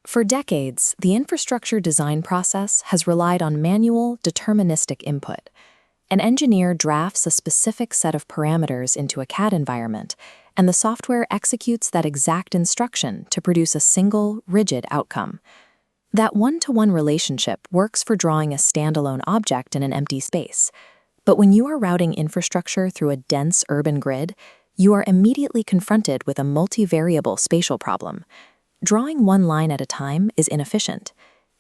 For decades, the infrastructure design process has relied on manual, deterministic input. An engineer drafts a specific set of parameters into a CAD environment, and the software executes that exact instruction to produce a single, rigid outcome. That one-to-one relationship works for drawing a standalone object in an empty space. But when you are routing infrastructure through a dense urban grid, you are immediately confronted with a multivariable spatial problem. Drawing one line at a time is inefficient.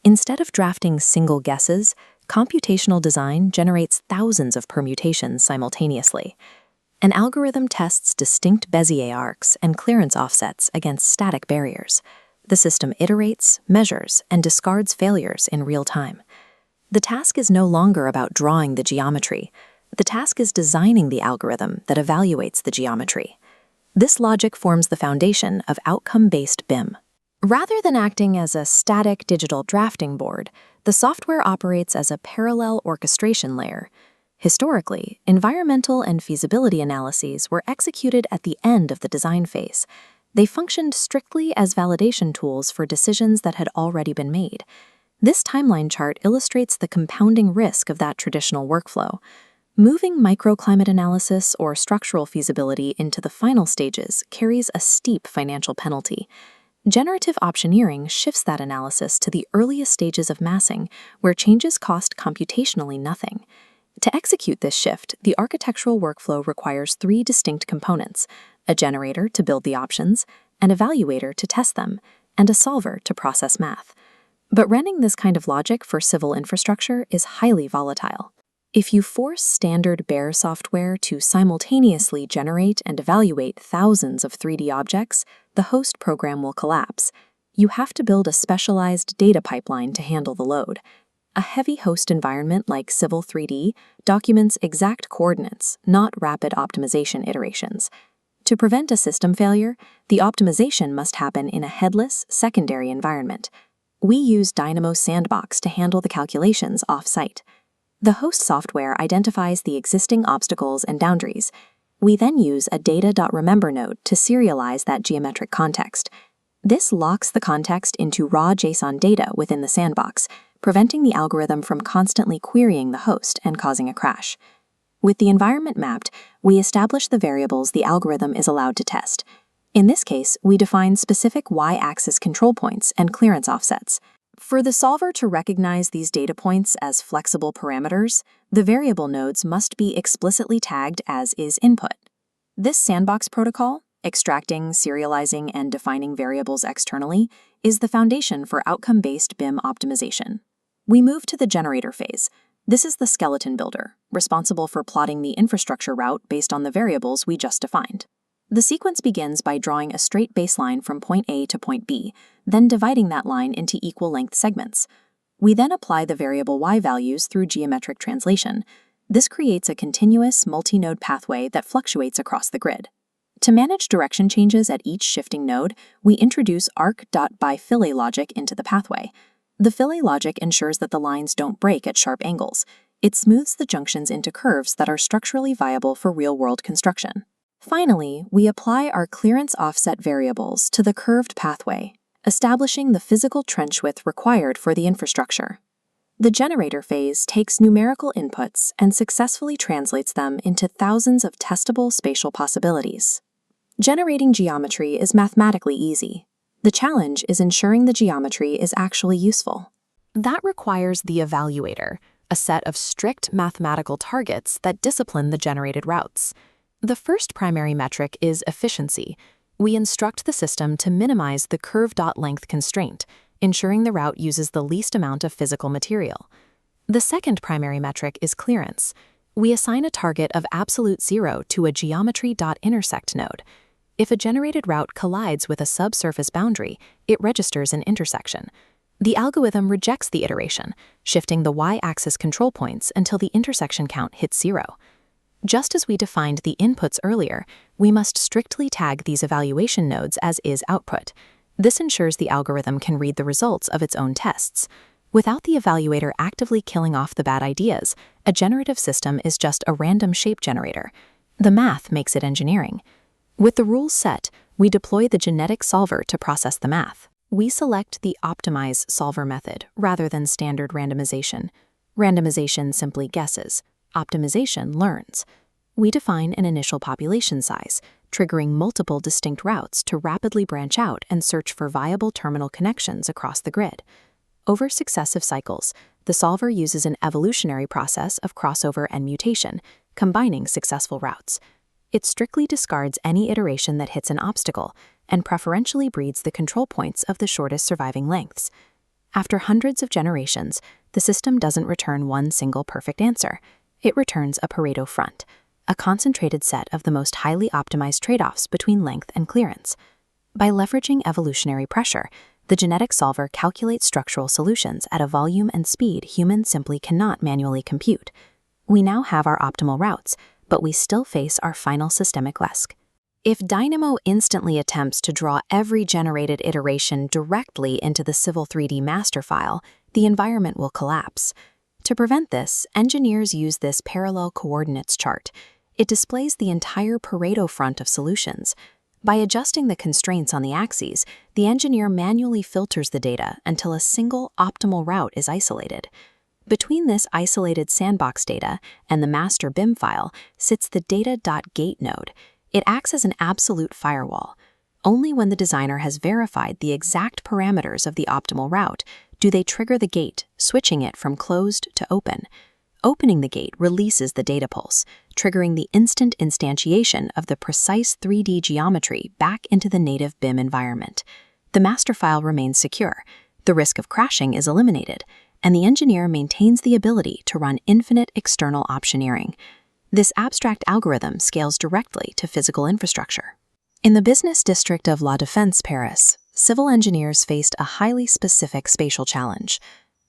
Instead of drafting single guesses, computational design generates thousands of permutations simultaneously. An algorithm tests distinct Bezier arcs and clearance offsets against static barriers. The system iterates, measures, and discards failures in real time. The task is no longer about drawing the geometry. The task is designing the algorithm that evaluates the geometry. This logic forms the foundation of outcome-based BIM. Rather than acting as a static digital drafting board, the software operates as a parallel orchestration layer. Historically, environmental and feasibility analyses were executed at the end of the design phase. They functioned strictly as validation tools for decisions that had already been made. This timeline chart illustrates the compounding risk of that traditional workflow. Moving microclimate analysis or structural feasibility into the final stages carries a steep financial penalty. Generative optioneering shifts that analysis to the earliest stages of massing, where changes cost computationally nothing. To execute this shift, the architectural workflow requires three distinct components: a generator to build the options, an evaluator to test them, and a solver to process math. But running this kind of logic for civil infrastructure is highly volatile. If you force standard BIM software to simultaneously generate and evaluate thousands of 3D objects, the host program will collapse. You have to build a specialized data pipeline to handle the load. A heavy host environment like Civil 3D documents exact coordinates, not rapid optimization iterations. To prevent a system failure, the optimization must happen in a headless, secondary environment. We use Dynamo Sandbox to handle the calculations off-site. The host software identifies the existing obstacles and boundaries. We then use a data.remember node to serialize that geometric context. This locks the context into raw JSON data within the sandbox, preventing the algorithm from constantly querying the host and causing a crash. With the environment mapped, we establish the variables the algorithm is allowed to test. In this case, we define specific y-axis control points and clearance offsets. For the solver to recognize these data points as flexible parameters, the variable nodes must be explicitly tagged as isInput. This sandbox protocol, extracting, serializing, and defining variables externally, is the foundation for outcome-based BIM optimization. We move to the generator phase. This is the skeleton builder, responsible for plotting the infrastructure route based on the variables we just defined. The sequence begins by drawing a straight baseline from point A to point B, then dividing that line into equal length segments. We then apply the variable y values through geometric translation. This creates a continuous multi-node pathway that fluctuates across the grid. To manage direction changes at each shifting node, we introduce arc.byFillet logic into the pathway. The fillet logic ensures that the lines don't break at sharp angles. It smooths the junctions into curves that are structurally viable for real-world construction. Finally, we apply our clearance offset variables to the curved pathway, establishing the physical trench width required for the infrastructure. The generator phase takes numerical inputs and successfully translates them into thousands of testable spatial possibilities. Generating geometry is mathematically easy. The challenge is ensuring the geometry is actually useful. That requires the evaluator, a set of strict mathematical targets that discipline the generated routes. The first primary metric is efficiency. We instruct the system to minimize the curve.length constraint, ensuring the route uses the least amount of physical material. The second primary metric is clearance. We assign a target of absolute zero to a geometry.intersect node. If a generated route collides with a subsurface boundary, it registers an intersection. The algorithm rejects the iteration, shifting the y-axis control points until the intersection count hits 0. Just as we defined the inputs earlier, we must strictly tag these evaluation nodes as isOutput. This ensures the algorithm can read the results of its own tests. Without the evaluator actively killing off the bad ideas, a generative system is just a random shape generator. The math makes it engineering. With the rules set, we deploy the genetic solver to process the math. We select the optimize solver method rather than standard randomization. Randomization simply guesses. Optimization learns. We define an initial population size, triggering multiple distinct routes to rapidly branch out and search for viable terminal connections across the grid. Over successive cycles, the solver uses an evolutionary process of crossover and mutation, combining successful routes. It strictly discards any iteration that hits an obstacle and preferentially breeds the control points of the shortest surviving lengths. After hundreds of generations, the system doesn't return one single perfect answer. It returns a Pareto front, a concentrated set of the most highly optimized trade-offs between length and clearance. By leveraging evolutionary pressure, the genetic solver calculates structural solutions at a volume and speed humans simply cannot manually compute. We now have our optimal routes, but we still face our final systemic risk. If Dynamo instantly attempts to draw every generated iteration directly into the Civil 3D master file, the environment will collapse. To prevent this, engineers use this parallel coordinates chart. It displays the entire Pareto front of solutions. By adjusting the constraints on the axes, the engineer manually filters the data until a single optimal route is isolated. Between this isolated sandbox data and the master BIM file sits the data.gate node. It acts as an absolute firewall. Only when the designer has verified the exact parameters of the optimal route do they trigger the gate, switching it from closed to open. Opening the gate releases the data pulse, triggering the instant instantiation of the precise 3D geometry back into the native BIM environment. The master file remains secure, the risk of crashing is eliminated, and the engineer maintains the ability to run infinite external optioneering. This abstract algorithm scales directly to physical infrastructure. In the business district of La Défense, Paris, civil engineers faced a highly specific spatial challenge.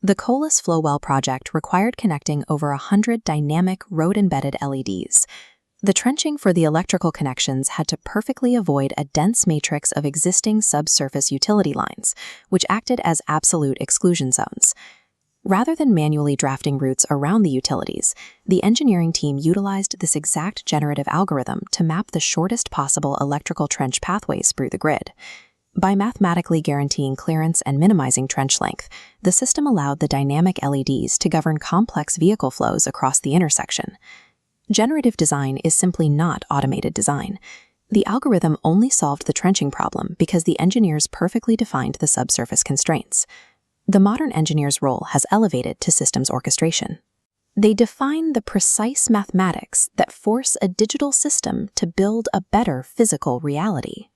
The Colas Flowwell project required connecting over 100 dynamic road-embedded LEDs. The trenching for the electrical connections had to perfectly avoid a dense matrix of existing subsurface utility lines, which acted as absolute exclusion zones. Rather than manually drafting routes around the utilities, the engineering team utilized this exact generative algorithm to map the shortest possible electrical trench pathways through the grid. By mathematically guaranteeing clearance and minimizing trench length, the system allowed the dynamic LEDs to govern complex vehicle flows across the intersection. Generative design is simply not automated design. The algorithm only solved the trenching problem because the engineers perfectly defined the subsurface constraints. The modern engineer's role has elevated to systems orchestration. They define the precise mathematics that force a digital system to build a better physical reality.